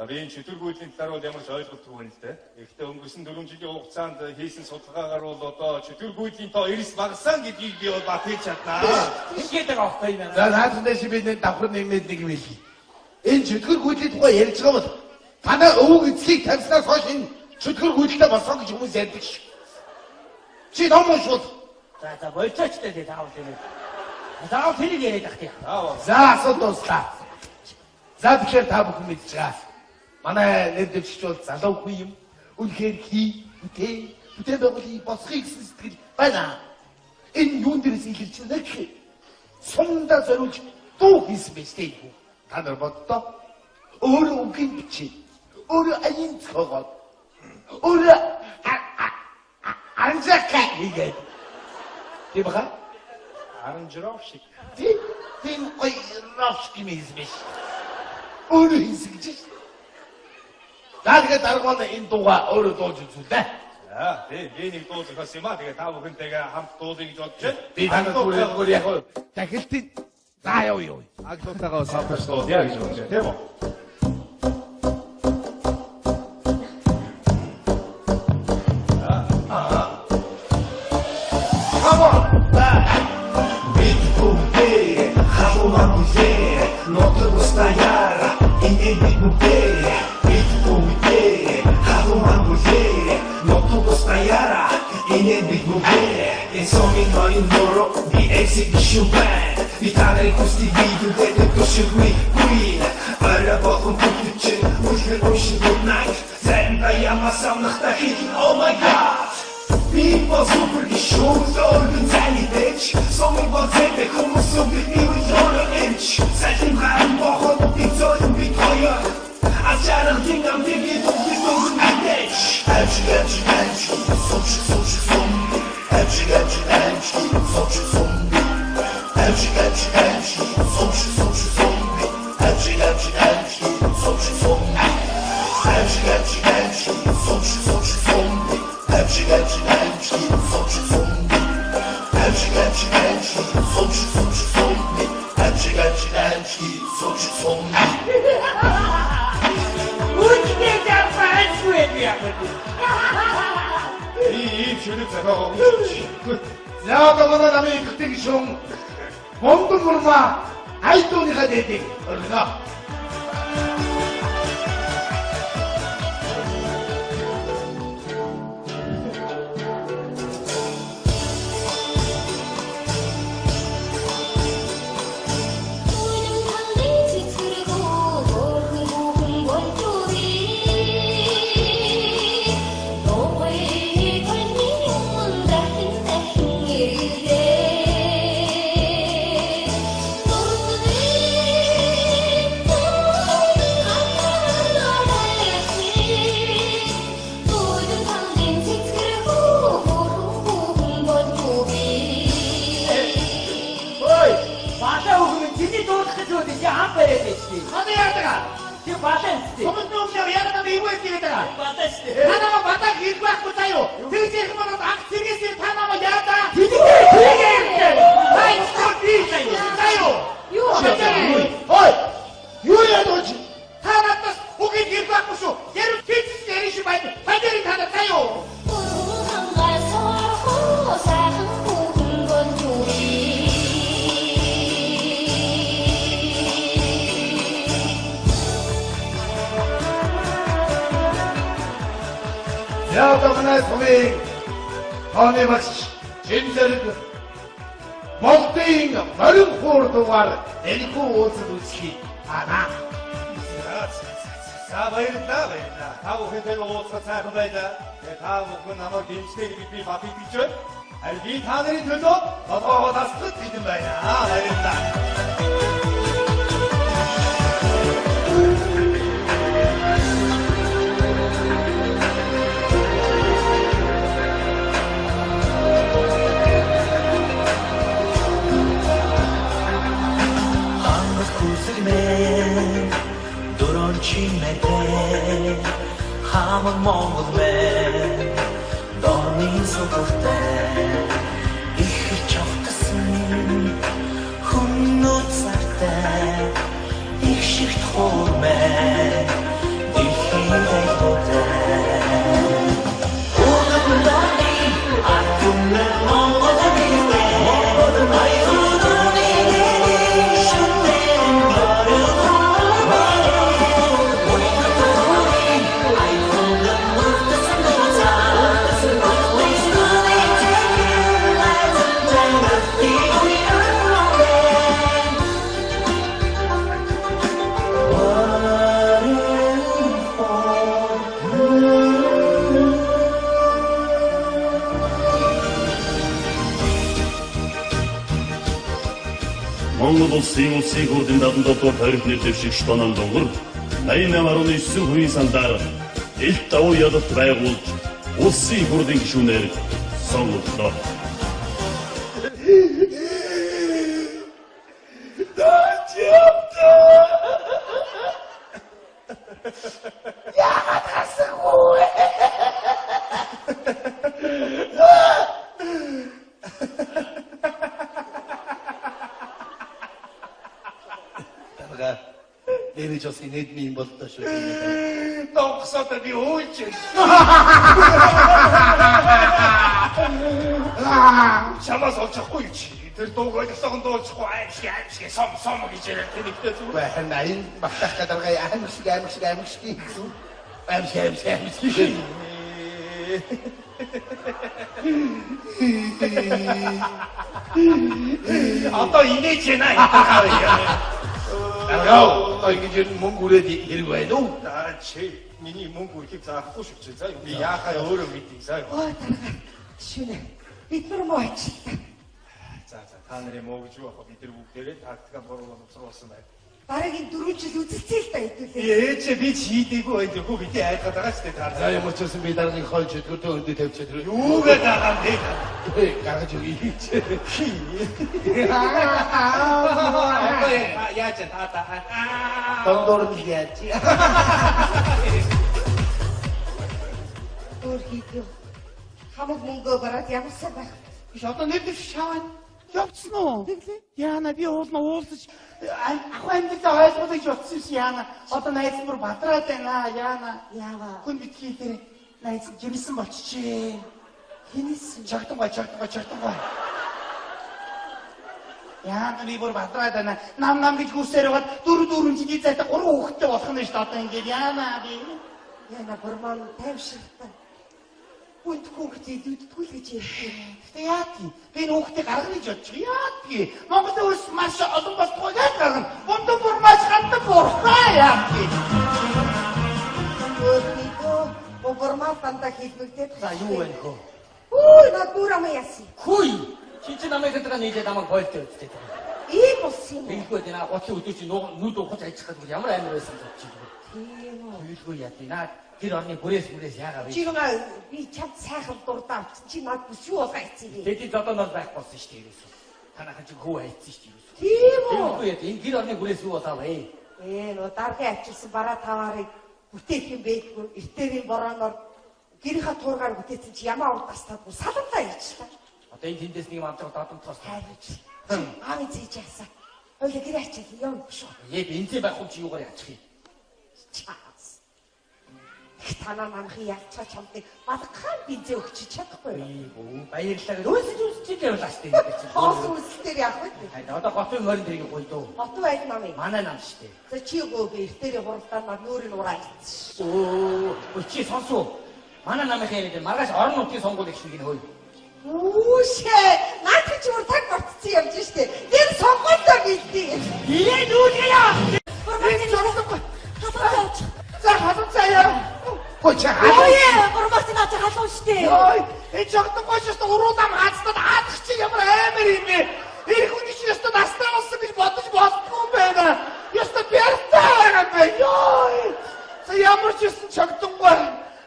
Би энэ чөтгөргүйлийн талаар бол ямар ч ойлголтгүй байна л дээ. Гэхдээ өнгөрсөн 4 жилийн хугацаанд хийсэн судалгаагаар бол одоо чөтгөргүйлийн тоо эрс багассан гэдгийг би бол бат хийж чаднаа. Ингээд байгаа байхгүй юм байна. За наадтай чи бид давхар нэмээд нэг юм хэлье. Энэ чөтгөргүйлийн тухай ярьж байгаа бол танай өвөг эцгийг тавьснаас хойш энэ чөтгөргүйдлээ болсон гэж хүмүүс ярьдаг шүү. Чи ном уншвал. За болчихч дээ таавал тийм. Заавал тэрийг яриад ах тийм. За асуулт дуслаа. За тэгэхээр та бүхэн мэдж байгаа. Манай нэр дэвшиж бол залуугүй юм. Үнэхээр хий, бүтээн байгуулын босхийг гэсэн сэтгэл байна. Энэ юун дээрээс илэрч байна гэхээр сумдаа зориулж дуу хийсэн байж тээ. Та нар боддоо. Өөрөө үгийн бичээ. Өөрөө аян цогоо. Өөрөө анзака хийгээд. Тийм баха? Аранжировщик. Тийм ой равшки мизбиш. Өөрөө хийсэн гэж шүү. Тэгээд дараагаар энэ дууга өөрөө дуулж үзүүлээ. За би нэг дуу зохиосон юм аа. Тэгээ та бүхэнтэйгээ хамт дуулъя гэж бодож байна. Би танад бүр яг дахилтын за яв. Агталтайгаа самбарч дуулъя гэж бодож байна. Тийм үү? Стояла, и не бегу, бей, и в пути, а in loro di exhibition band 이 하늘의 코스티 비교되는 도시의 queen 바라보던 불빛은 우리를 오신 good night 삶과야 맞싸움나다 hit oh my god People super show 떠오르는 tiny bitch 소문과 세대 고무속에 이위 여러 inch 사진과는 먹어도 빅소린 빅허여 아자랑 딩감딩이 동기동은 안 되지 안치 소식 좀비 안치 소식 좀비 안치 소식 좀비 안치 소식 좀비 안치 소식 좀비 안치 소식 좀비 안치 소식 좀비 어떻게 자꾸 수혜비야 이 주류자가 없지. 야가마나 남의 극대기 중 몸도 모르마 아이또니가 되지 어르나. 야가마나 소매 어느 박시 진짜를 먹대잉 마른 호르도 와 내리고 옷을 ski 하나 bayılda. Tavu hentego olsa sayfabayda. Tavu kun ama gençleri bir bakı gücü. Bir tanenin gözü o da sık dedim ben ya. Bayılda. Чимете хамаг монгол мэн дорны согортой их чавтсан хүннүүд сартай их шигт хуурмэн дэлхийн дайгуутай уган дорны атумны монгол Монгол улсын хурдын 77 тарих нэрлэвшиг штонон дунгар 88.9 хүний сандар элт давуу ядалт байгуулж улсын хурдын гишүүнээр сонгогдоо. Яагаад хасаггүй? Эми жосны нэдний юм болтой шүү. Тонхсоо би ууч. Чамаас олчихгүй чи. Тэр дуугаа гэсэн дуулчихгүй аимшиг сом гэж яриад тэнийгтэй зүг. Байна энэ багтах гадаргай аимшиг. Одоо инээж байна яагаад Яа, ингэж мөнгө үрээд хэрэг байна уу? чи миний мөнгө үрхийг заахгүй шүү чи. За би яахаа өөрөө мэдээ. За. Ой дарга. Шүнэ. Бид нар муу ажилтаа. За та нарын муу гэж юу ах бид нар бүгдээрээ тактика боруулаад уусруулсан байна. Дараагийн 4 жил үзэлцээ л та хэдүүлээ. Ээжээ би чийдэггүй байх хөө бидний айгаад байгаа шүү дээ та. За ямар ч байсан би дараагийн хойч өдөртөө өндөө тавьчихад Юугээ дагаа бэ? гаргаж өгье. Яаж та. Дондор нь яаж. Өөрхийдөө хамаг мөнгөө бараад ямарсаа байх. Биш одоо нэг шаваад явцсан уу? Яана би уулзаж ах амьдаа ойлгуулж утсан ши яана. Одоо найзмар бадраад байна яана. Яава. Хүн битгий дээр найз жимсэн болчихжээ. Хинээс Чагтангай. Яана би бүр бадраад байна. Нам гэж хүсээр байгаа 4 жилийн зайтай 3 хүүхэдтэй болох нь шүү дээ одоо ингээд яана би. яна бурман тайвширтай. Бүнд хүүхдээ дүүдтгүй л гэж ярьсан. Гэтэ яадаг? Би хүүхдээ гаргана гэж бодчих. Яадаг? Монголын улс маш олон болтгоо яаж гаргана? Бундаа бүр маш хатан буурхаа яадаг? Өөрийгөө бурман тандаа хийлгдэг. За юу вэ хөө? Үй над нүрам яасан. Хүй! Чи намайг гэдэг нь нийлээд намайг бойлтой үстэй. Ийм болсон юм. Тэгэхгүй дээ наа готлын өдөр чи нүд ухаж ажих гэдэг ямар амар байсан гэж чи. Тийм үү. Үйлгүй яа тий наа тэр орны бүрээс яагаа вэ? Чи наа би чамд сайхан дурдаа авчих. Чи над бүсгүй байгаа эцэг. Тэд зодоноор байх болсон шүү дээ ерөөсөө. Танайхан чи хөө хайцсан шүү дээ. Тийм үү. Тэгэхгүй яа энэ гэр орны бүрээс юу болоо вэ? Нөө даргын ачилсан бараа таваарыг бүтээх юм бэйггүй эртэрийн борооноор гэрийнхаа туургаар бүтээсэн чи ямаа урд тастаад саламлаа ичлээ. Одоо энэ тэндээс нэг амтрах дадамтаас хайрч. Аавын зээж яасан. Ойлоо гэр ачил юм шүү. Ээ бензин байхгүй чи юугаар яачих юм? Чаас. Танаа манхи ялцаа чамдыг балгахан бензин өгч чадахгүй юу? Баярлалаа. Үүсэж явлаа штэ энэ чи. Хоос үлсээр яах вэ? Хайда одоо готын морин дэрийг гоё дөө. Готов байд намыг. Манай нам штэ. За чи өгөө би эртэрийн хуралдаан нар нүүрийг ураалцсан. Оо чи сонсоо. Манай намын хэрэг маргааш орон нутгийн сонгуул их шиг нөхөй. Үүшээ наад чи өөр таг болцсон явж штэ. Тэр сонгуультай бэлдээ. Бие нүүгээ яа. Бурманы залуугүй. Хатаач. За хатцаая. Гой чи Ой, бурманы наад халуун штэ. Ой, энэ чагтангой ч ёстой уруулам хаацтаад хаадах чи ямар амар юм бэ? Энэ хүний чи ёстой настай болсон гэж бодож болтгүй юм байна. Ёстой бяртаа байгаа юм бэ? Ёй. За ямар ч ёстой чагтангой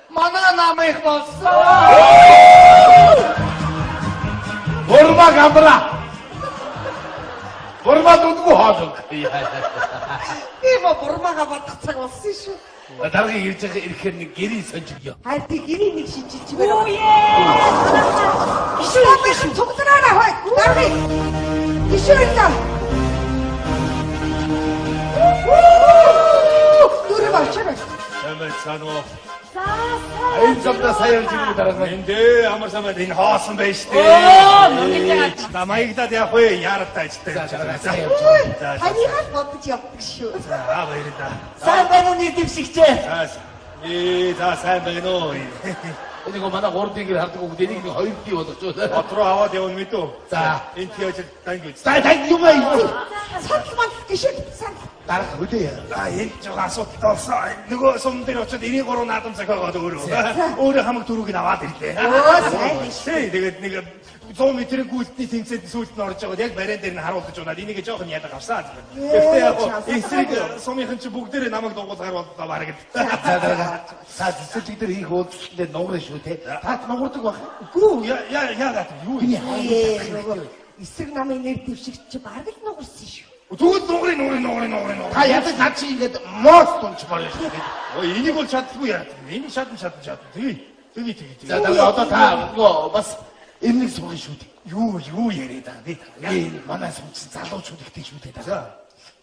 манай намайг болсон. Бурма гамбра. Бурма дутгүй хоолог. Тийм бурмаага батгах цаг болсон шүү. Дараагийн ирж байгаа ирэхээр нэг гэрийн сонжигё. Хайр би гэрийн нэг шижиж байгаа. Ишээ цугтараа хой. Дарби. Ишээ та. Дүр бачаа. Самбай цаано. Энэ замда саяар жигүү дараагаа. Эндээ амар самбай энэ хоосон байж тээ. Намайгдаад явах вэ? Яаралтай ажтай. Танийхаас бодож явдаг шүү. За баярлалаа. Сайн байна уу нэг дэвшигчээ. За сайн байна уу. Энийг манай гурдын гэр хардаг үг энийг нэг хоёр бий болгож байна. Бот руу аваад явна мэдүү. За энэ тийж данг үз. за тань юм аа. Санал гişиг сан. Дараах хөдөө. Энэ жоо асуудалтай болсон. Нөгөө сум дээр очиод энийг гурав наадам захиагаад өөрөө. Өөрөө хамаг дөрөвг нь аваад ирлээ. Сайн биш. Тэгээд нэг 100 м-ийн гүйлтний тэнцэд сүүлд нь орж байгаад яг бариан дээр нь харуулж унаад энийг жоох нь ядаг авсан. Гэхдээ яг эсрэг сумынхан чи бүгдээрээ намайг дугуулгаар боллоо бараг. За дараагаа. За цэцэг дээр хийх уулзалтанд нуурна шүү те. Та нуурдаг баг. Үгүй яагаад юу Нөгөө эсрэг намын нэр дэвшигч чи бараг л нугарсан шүү. Зүгэл нуурын. Та ядаг над чи ингээд мост унч болно шүү те. Ой энийг бол чаддаггүй яа. Энийг шатан. Тэгээ. За дараагаа одоо та нөгөө бас энэ нэг суугын шүү те. Юу яриад байгаа бэ? Энэ манай сумчин залуучууд ихтэй шүү те. За.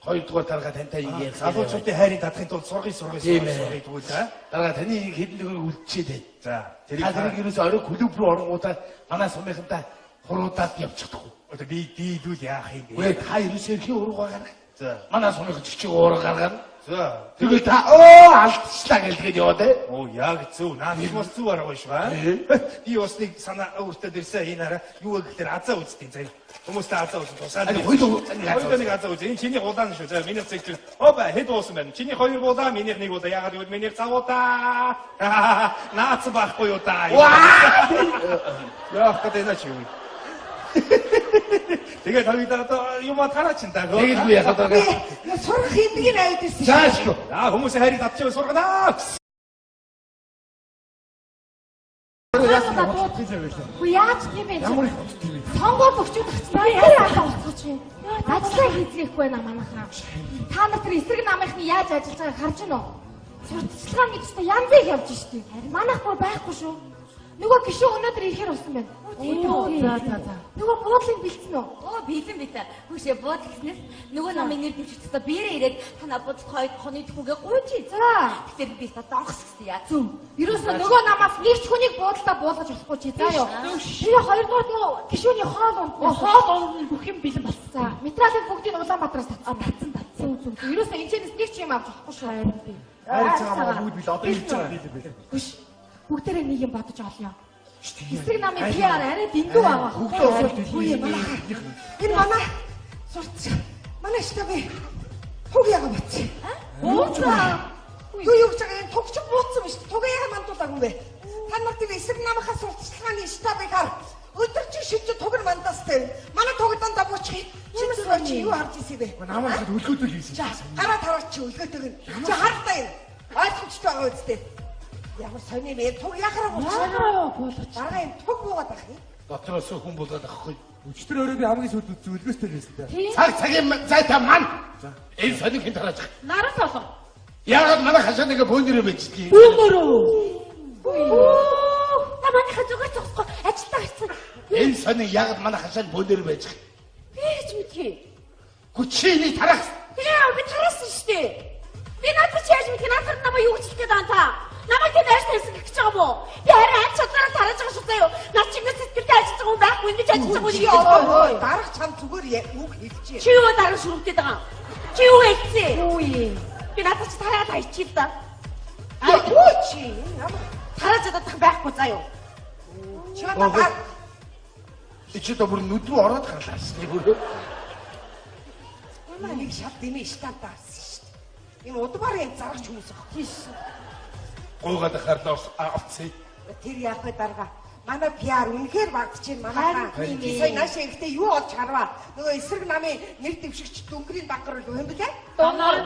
Хоёрдугаар дараагаа тантай ингэ Залуучуудын хайрыг татахын тулд сургыг тэгвэл дараагаа таны хэдэн нэг үлдчихэд байна. За Та тэрийг ерөөсөй орой клуб руу оронгуудаа манай сумынхантай хуруудаад явчихдаг. одоо би дийдүүл яах юм бэ? Үгүй та ерөөсөй эрхийн уруугаа гаргана. За Манай сумынхан чичиг уурга гаргана. За. Тэгвэл та алдчихлаа гэлгээд яваа дээ. Оо яг зөв. Наа нэг бас зөв арга биш ба. Би бас нэг санаа өөртөө дэрсэн энэ хараа юу гэхээр азаа үзтiin заяа. Хүмүүстэй азаа үзэн тусаад. Хоёулаа нэг азаа үзэн. Энэ чиний гулаан шүү. За миний цэгцэл. Опа хэд уусан байна. Чиний хоёр гулаа, минийх нэг удаа. Ягаад гэвэл миний завуудаа. Наац байхгүй юу та. Яах гэдэг нэ чи юу. Тэгээ тавида юм тараачихсан даа. Тэгэл би яхад байгаа. Сурах хэмдгийг аваад ирсэн. Заашгүй. Хүмүүсийн хайрыг татчихвал сурганаа. Хөө яаж тийм бэ? Сонгоод өгчүүд тагцсан. Яа болцооч юм. Ажлаа хийцгээхгүй байна манайхаа. Та нар тэр эсрэг намынхны яаж ажиллаж байгааг харж байна уу? Сурталчилгааны төстэй янзыг явж штий. Манайх бүр байхгүй шүү. Нөгөө гişүү өнөөдөр ирэхээр болсон байна. За. Нөгөө буудлыг бэлдсэн үү? Бэлэн битээ. Хүүшээ бууд гэснээс нөгөө намын нэр дэвшигчдээ биерээ ирээд танаа буудал хойд түүгээ гуйжи. За. Тэгэхээр би та донгос гэсэн яа. Зүг. Ерөөсөө нөгөө намаас нэг ч хүнийг буудалдаа буулгаж болохгүй чи. За ёо. Би хоёрдугаар нөгөө гişүүний хоол унд. Хоол унд бүх юм бэлэн болсон. За. Материалын бүгдийг Улаанбаатараас татсан. Зүг. Ерөөсөө энэчнээс нэг ч юм авч болохгүй шүү. Хайр цагаан бүгд бил одоо ирж байгаа юм билээ. Хүш. Бүгдээрээ нэг юм бодож олё. Эсрэг намын PR арай дэндүү аваа. Энэ манай сурч. Манай штабын туг яга бац. Юу гэж байгаа юм тугч бууцсан биш. Туг яга мандуулаагүй бэ? Та нар тэр эсрэг намынхаа сурталчилгааны штабыг хар. Өдөржин шийдэж туг нь мандастай. Манай туг дандаа буучих. Чиний чи юу харж ирсэн бэ? Намайг өлгөөдөг хийсэн. Гараа тараач чи өлгөөдөг нь. Чи хартаа юм. Ойлгомжтой байгаа үстэй. Ямар сони мэ туг яхараа буулгаж. Бараа юм туг буугаад ах юм. Дотроос хүн болоод ахгүй. Өчтөр өөрөө би хамгийн сүүлд зүлгөөстэй байсан дээ. Цагийн зайтай мань. Энэ соник хэн тарааж. Нараас олоо. Яагаад манай хашаа нэг бөөнөрөө бичдэг. Бөөнөрөө. Та манайхаа зүгээр зогсохгүй ажилдаа гарсан. Энэ соник яагаад манай хашаанд бөөнөрөө байж байгаа. Би ч мэдгүй. Хүчний тараас. Тэгээ би тараасан шүү дээ. Би надад ч яаж мэдэх надад намайг юу гэж хэлэх гээд байна та. Намайг тийм яаж хэлсэн гэж байгаа юм уу? Би харин ач чадвараа тарааж байгаа шүү заяа. Наа чи ингэж сэтгэлтэй ажиллаж байгаа юм байхгүй ингэж ажиллаж байгаа юм уу? Дарах чам зүгээр үг хэлчихье. Чи юу дараа шүргдээд байгаа юм? Чи юу хэлсэн? Юу юм? Би надад ч тараад хайчих л да. Юу чи? Тарааж чадах байхгүй заяа. Чи одоо Чи то бүр нүд рүү ороод гарлаа шүү дээ. Манай нэг шат дэмий штаб даарсан шүү дээ. Энэ удмарын зарагч хүмүүс ах. Тийш. Гуугаад харлаа авцээ. Тэр яах вэ дарга? Манай PR үнэхээр багдчихээн манайхаа. Сая нааш ихтэй юу олж харваа. Нөгөө эсрэг намын нэр дэвшигч дүнгэрийн дангар л юм бэлээ? Дунгар.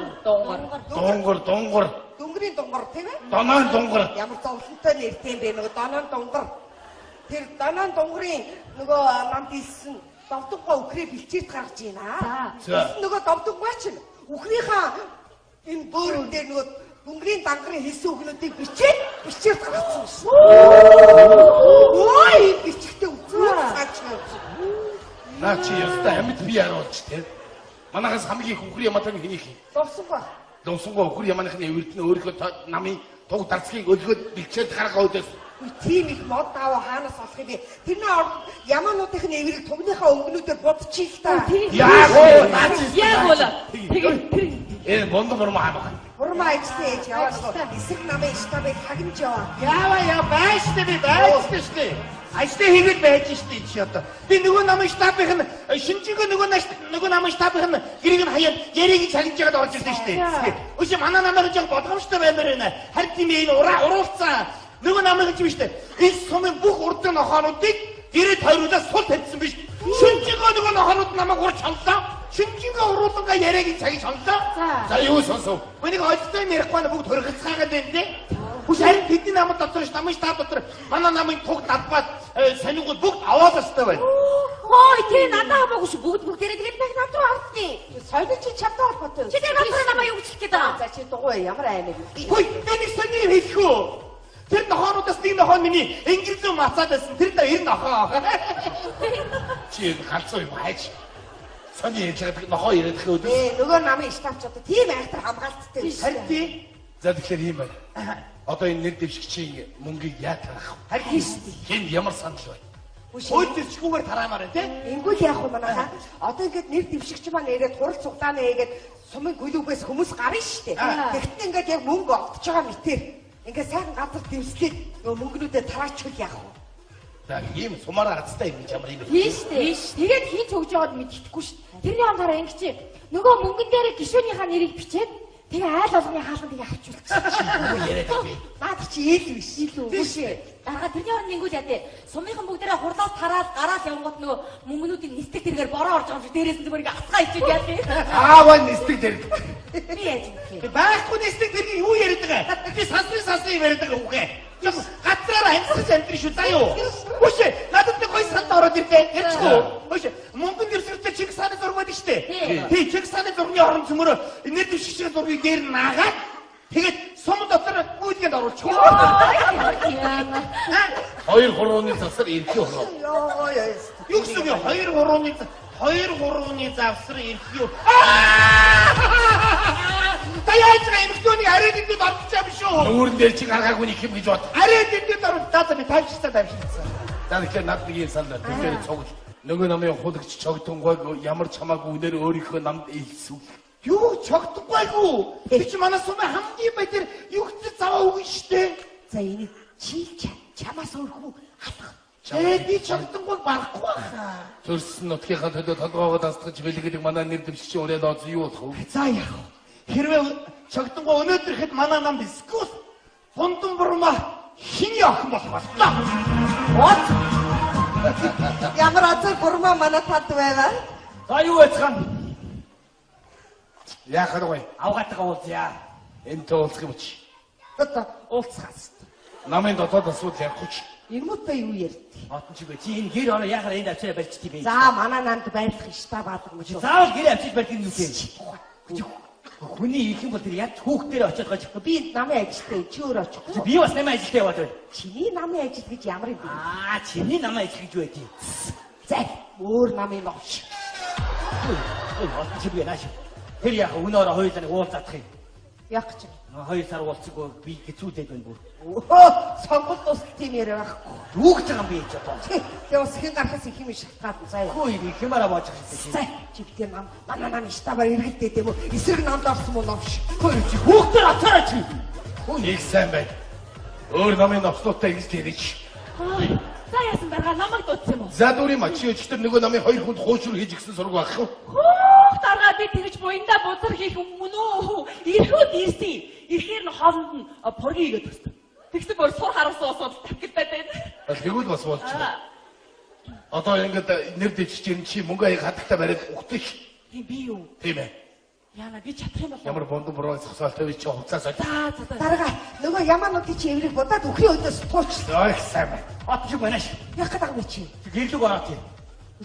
Дүнгэрийн дунгар тийм ээ? Доноо дунгар. Ямар зовлонтой нэртэй юм бэ нөгөө доноо дунгар. Тэр доноо дунгарын нөгөө намд хэлсэн довдоггоо өхрээ бэлчээд гаргаж байна. Нөгөө довдоггоо чинь өхрийнхаа энэ бөөрөн дээр нөгөө дүнгэрийн дангарын хэлсэн үгнүүдийг бичээд гаргацсан шүү. Ой, бичгтээ үзээ цаач юм. Наа чи яста амьд би яарч те. Манайхаас хамгийн их өхөр яматаг хэнийг хий. Донсонго өхөр яманыхны эвэрдэн өөрийнхөө намын туг дарцгийг өлгөөд бэлчээд гаргаа өдөөс. Тийм их мод аваа хаанаас олох юм бэ? Тэрний ямаануудын эврийг тугныхаа өнгөнүүдээр бодчих л та. Яг бол. Энэ бондор маа. Урмаа ичтэй яваад эсрэг намын штабыг хагнаж яваа. Яа байштай штэ. Ажлаа хийгээд байж штэ чи одоо. Би нөгөө намын штабын шинжээгөө нөгөө намын штабын гэрийг нь хаяад яриг чалж яагаад орж ирсэн штэ. Үгүй манай намайг жоо бодгомжтой баймаар байна. Харин тийм энэ уруулцсан. Нөгөө намайг чи штэ. Энэ сумын бүх урдын нохоонуудыг гэрээ тойруулаад сул тавьсан биш. Шинжээгөө нөгөө нохоонууд намайг урж чанлаа. Шинжээгөө уруулга яриг цагийг чанлаа. За юу сонсов? Үнийг ойлцоо юм ярихгүй на бүгд хөргөцгаагаад байна те. Хүч харин тэдний намд дотор намын штаб дотор манай намын туг надбаад сонингууд бүгд аваад өстэй байна. Хой тий надад хамаагүй шүү бүгдээрээ тэгээд нах над руу авсны. Соёлын чи чадвар холбоотой. Чи тэр надад намайг юу гэж хэлэх гээд байгаа? За чи дугуй ямар аймаг. Хөөе энэ сони хэлэх үү? Тэр нохоонуудаас нэг нохоо миний инглизүү мацаад байсан. Тэр да 90 нохоо. Чи галзуу юм хайж. Сони ярьдаг нохоо яриад хөөд. Нөгөө намын штабчдад тийм айхтар хамгаалттай. Харин тий. За тэгэхээр юм байна. Одоо энэ нэр дэвшигчийн мөнгийг яа тарах вэ? Харин шүү дээ. Хин ямар санал байна? Ой зэчгүүгээр тараамаар тий. Ингүүл яах вэ манайхаа? Одоо ингээд нэр дэвшигч маань ирээд хурал цуглааны хийгээд сумын гүлүүгээс хүмүүс гарна штэ. Тэгтээ ингээд яг мөнгө олдож байгаа мэтэр ингээд сайхан газар дэвслээд нөгөө мөнгнүүдээ тараачихвал яах вэ? За ийм сумаараа хацтай юм ямар юм бэ? Тийш дээ. Тэгээд хийж өгж байгааг мэдчихгүй шүү дээ. Тэрний хамаараа ингэж нөгөө мөнгөн дээр гишүүнийхаа нэрийг бичээд тэгээ айл болгоны хаалганд тэгээ авчулчих. Юу яриад байна? Наад чи ил биш илүү. Тийш. Дараа тэрний орны ингүүл ядээ. Сумынхан бүгдээрээ хурлаас тараад гараад явгот нөгөө мөнгнүүдийн нисдэг тэргээр бороо орж байгаа юм шиг дээрээс нь зүгээр ингээ атгаа ичээд яа тий. Ааваа нисдэг дээр. Би яаж юм бэ? Байхгүй нэстэг тэр юу яриад байгаа? Би сансны яриад байгаа үгүй. Гатраараа амьсгаж амьдрын шүү заа юу. Үгүй надад нэг гоё санд ороод ирлээ. Ярьчихгүй. Үгүй мөнгөн дэрсэртэй Чингисхааны зураг байдаг шүү дээ. Тий Чингисхааны зургийн орон цөмөр нэр дэвшигчийн зургийг дээр наагаад тэгээд сум дотор гүйдгэнд оруулчих. 2-3-ны завсар ирэх юм. Йоо яа. Юу гэсэн юм 2-3-ны завсар ирэх юу. Таяаж эмхтөний арайд ингээд орчих юм шүү. Нүүрэн дээр чи гаргаагүй нэг юм гэж бод. Арайд ингээд орох таа би тавьчихсан. За тэгэхээр над нэг юм санаа. Тэгэхээр цогт нөгөө намын хулагч чогтонгойг ямар ч хамаагүй үнээр өөрийнхөө намд илсүү. Юу чогтгойгүй. Би чи манай сумын хамгийн баяр юу гэж заваа өгнө штэ. За энийг чи чамаас өөрхөө алах. Би чогтгойг барахгүй баха. Төрсөн нутгийнхаа төлөө толгоогоо дасгаж бэлгэдэг манай нэр дэвшигчийн ураад оз юу болох вэ? За яах вэ? Хэрвээ чогтгой өнөөдөр хэд манай намд скус фондон бурма хиний охин болох боллоо. What? Ямар азар бурма манай танд байваа? За юу яцхан? Яах вэ? Авгаатгаа уулзъя. Энд уулзах юм чи. Одоо уулзахаас. Намын дотоод асуудал ярихгүй чи. Ирмөтөө юу ярьд? Отон чигээ чи энэ гэр ороо яхаар энд авчираа барьчдээ бэ? За манай намд байрлах ста баадаг юм шүү. Заавал гэр авчиж барьдаг юм бэ? Хүний их юм бол тэр яг хүүхдээр очиод гаж. Би намын ажилтай чи өөр очих. Би бас намын ажилтай яваад байна. Чиний намын ажил гэж ямар юм бэ? Чиний намын ажил гэж байдгийг. За өөр намын новш. Отон чигээ нааш. Тэр яг өнөөрөө хоёулаа уулзах юм. Яг ч. 2 сар уулзаагүй би хэцүүдээд байна бүр. Өө сонгол тусал тийм яриа байхгүй. Юу гэж байгаа юм бэ ч одоо. Тэгээ бас хэн гарахаас их юм шалтгаан заяа. Хөөе би хэмээрээ боож хэлсэн. За чи битээ манай нам штабаар эргэлдээд юм уу? Эсрэг намд орсон мó новш. Хөөе чи хүүхдэр атаараа чи. Их сайн байна. Өөр намын новслуудтай ингэж ярьж. За яасан барга намайг дуудсан юм уу? За дүүрийн ма чи өчтөр нөгөө намын 2 хүнд хуучур хийж гисэн сураг байх юм. Даргаа би тэгж буйндаа бузар хийх юм уу? Ирэхэд ирсэн. Ирэхээр нь хоолнд нь пургийн игээд төстө. Тэгсэн бүр сур харуулсан асуудал тавхилтаад байна. Тэгвэл бас болчихно. Одоо ингээд нэр дэвшиж юм чи мөнгө аяг хатагтай бариад ухтах. Би юу? Тийм ээ. Яна би чадах юм бол. Ямар бондон бороо зогсоолтой би чи хувцас олж. За. Дарга нөгөө ямаануудын чи эврэг будаад өхрийн өдөөс туучлаа. Их сайн байна. Отчих банаш. Яг гэдэг юм чи. Гэрлэг ороод тийм.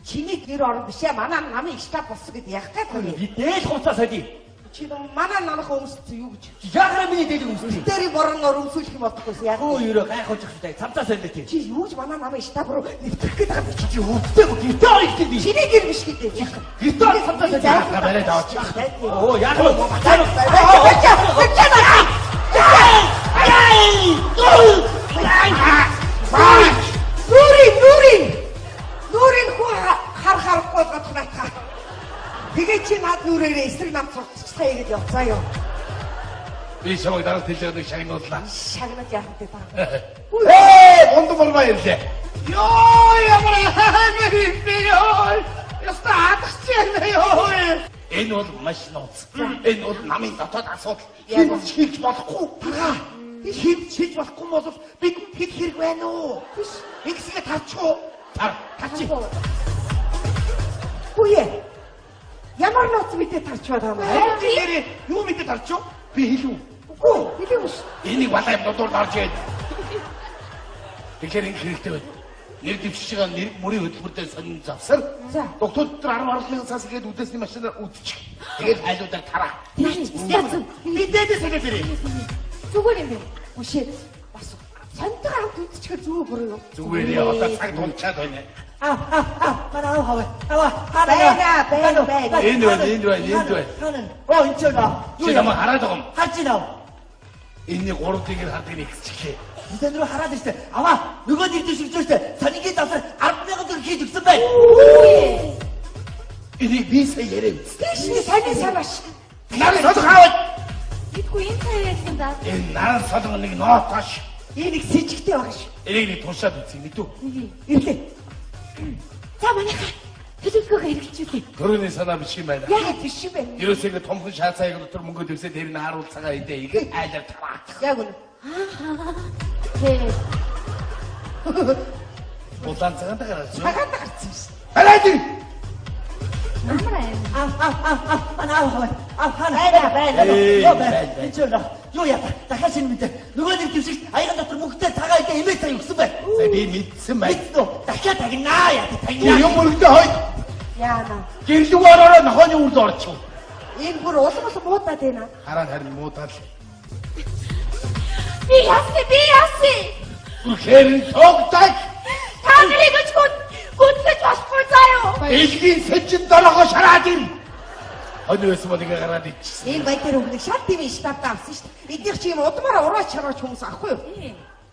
Чиний гэр орон биш ээ. Манай намын штаб болсон гэдэг яг гэдэг юм. Би дээд хувцас hodий. Чи манай намынхаа өмссөн юу гэж? Яагаад миний дээд өмсөв? Тэрийг борноор өмсүүлэх юм бодохгүйс яг. Хөө ерөө гайхуулж ихтэй. Цамцаас солиод тийм. Чи юу гэж манай намын штаб руу нэвтрэх гээд байгаа юм Чи өвдөөг гитар ихтэй би. Чиний гэр биш гэдэг. Гитар цамцаас солиод бариад авч. Оо яагаад Нүрийн хуу харахгүй гаднатаа. Тэгээ чи над нүрээрээ эсрэг нам цуцтай гэж явцаа юу. Би шавыг дараад хэлээд шагнууллаа. Шагнаад яах вэ дараа? Бондон бороо ирлээ. Ёо ямар яа. Яста атгах ёо. Энэ бол маш нууц. Энэ бол намын дотоод асуудал. Хинч хийж болохгүй. Хинч болохгүй бол бид хэд хэрэг байна уу? Ингэсгээ тарчихуу. Тарчи. Үе. Ямар нууц мэдээ тарчваад байгаа юм. Юу мэдээ тарчуу? Би хэлв. Үгүй, хэлээгүй ш. Энийг балай додор дарж яад. Тэгэхээр ингэ хэрэгтэй байна. Нэр дэвшиж байгаа нэр мөрийн хөтөлбөртэй сонин завсар. За. Доктор 10 сас гээд үдээсний машинаар үдчих. Тэгээд айлуудаар тараа. Яасан. Мэдээдээ санаа бэрээ. Зүгээр юм бэ? Үгүй бас сонтойгоо хамт үдчихээр зүгээр бүрээ юу? Зүгээр яа одоо цаг тулчаад байна. Манай хаваа. Байна. Энд байна. Оо энэ ч наа. Чи намайг хараад байгаа юм. Харж байна. Энэний 3 дэгэр хардгийг ихсчихлээ. 부산 руу хараад ирсэн. Аваа нөгөө дэрдэж шигж өстэй. Санигийн давсар 10,000 төгрөг хийж өгсөн бай. Энийг би сая яриа биз. Тийш таны санааш. Наран солих аваад. Идгүй энэ цаа яаж юм даа? Энэ наран солих нэг ноотоош. Энийг сэжигтэй байгаа ш. Энийг нэг тушаад үзье нэг дүү. Ирлээ. За манайхаа төлөвлөгөөгөө хэрэгжүүлээ. Төрөний санаа биш юм байна. Яг тийш юм байна. Ерөөсөө ингэ томхон шаацааг дотор мөнгө дэвсээ тэр нь харуул цагаа идэ игээ айлаар таваад. Яг үнэ. Тэг. Улаан цагаанд гараад. Цагаанд гарсан ш. Алаад ир. Намраа. Юу яа? Дахиад шинэ мэдээ. Нөгөө нэг дэвшигт аяга дотор мөнгөтэй цагаа идэ имээ цаа өгсөн бай. За би мэдсэн бай. Дахиад тагнаа яа. Тагнаа. Юм өргөдөө хойд. Яана. Гэрлэг ороо нохооны үрд орчих. Энэ бүр улам муудаад байна. Харин муудаад. Би яасан? Үрхэрэн тогтаг. Та нарыг өчгөн гүнлэж болохгүй заяа. Элгийн сэжин дорого шараад ир. Өнөөс модыг гараад ичсэн. Энэ баяр өгнө шат тийм штаб авсан ш. Эднийх чи юм удмаараа ураач чараач хүмүүс ахгүй юу?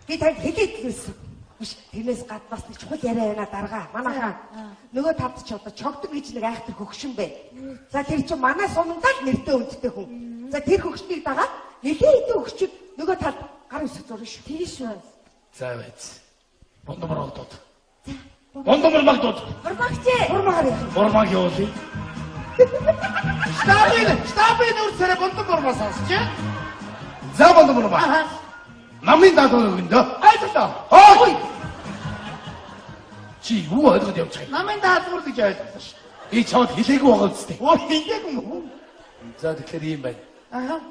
Би танд хэлээд хэлсэн. Биш тэрнээс гаднаас нэг чухал яриа байна дарга. Манайхаа нөгөө тавд ч одоо чогдөг гэж нэг айхтар хөгшин бай. За тэр чинь манай сумдаа нэртэй өндтэй хүн. За тэр хөгшнийг дагаад нэлээд хэдэн хөгчд нөгөө талд гар үсэг зурна шүү. Тийш үү. За байц. Бондомор олдоод. Бондомор магадууд. Урмагчээ. Урмаар яа. Формаг явуулъя. Штабын үрсэрэ бондомор сонсч. За бондомор маа. Намын даадуу өгөндөө. Ойлголоо. Хой. Чи юу ойлгоод явж байгаа юм? Намын даадуур гэж ойлголоо ш. Би чамд хэлээгүй байгаа үстэй. Оо хийгээгүй юм уу? За тэгэхээр ийм байна. Аха.